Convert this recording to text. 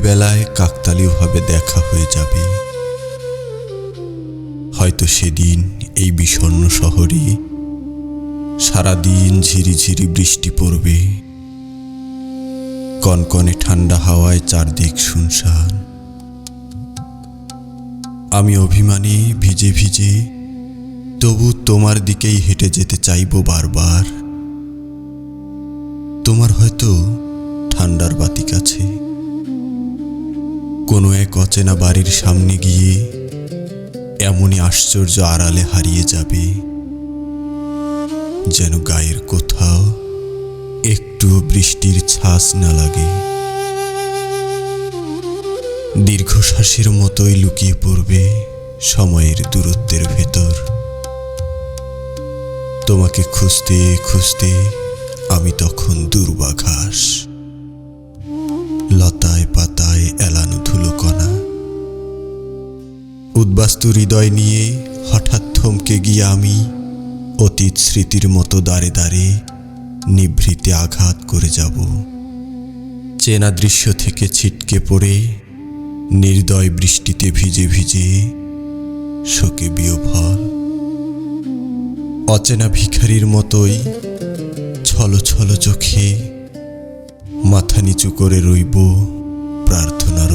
বেলায় কাকতালীয়ভাবে দেখা হয়ে যাবে। হয়তো সেদিন এই বিষণ্ণ শহরে সারাদিন ঝিরিঝিরি বৃষ্টি পড়বে, কনকনে ঠান্ডা হাওয়ায় চারদিক শুনশান। আমি অভিমানে ভিজে ভিজে তবু তোমার দিকেই হেঁটে যেতে চাইব বারবার। তোমার হয়তো ঠান্ডার বাতি কাছে কোনো এক অচেনা বাড়ির সামনে গিয়ে এমনই আশ্চর্য আড়ালে হারিয়ে যাবে, যেন গায়ের কোথাও একটু বৃষ্টির ছাঁচ না লাগে। দীর্ঘশ্বাসের মতোই লুকিয়ে পড়বে সময়ের দূরত্বের ভেতর। তোমাকে খুঁজতে খুঁজতে আমি তখন দুর্বাঘাস, লতায় পাতায় এলানো ধুলোকণা। উদ্বাস্তু হৃদয় নিয়ে হঠাৎ থমকে গিয়ে আমি অতীত স্মৃতির মতো দাঁড়ে দাঁড়ে নিভৃতে আঘাত করে যাব। চেনা দৃশ্য থেকে ছিটকে পড়ে নির্দয় বৃষ্টিতে ভিজে ভিজে শোকে বিহ্বল। অচেনা ভিখারির মতোই ছলো ছলো চোখে মাথা নিচু করে রইব প্রার্থনার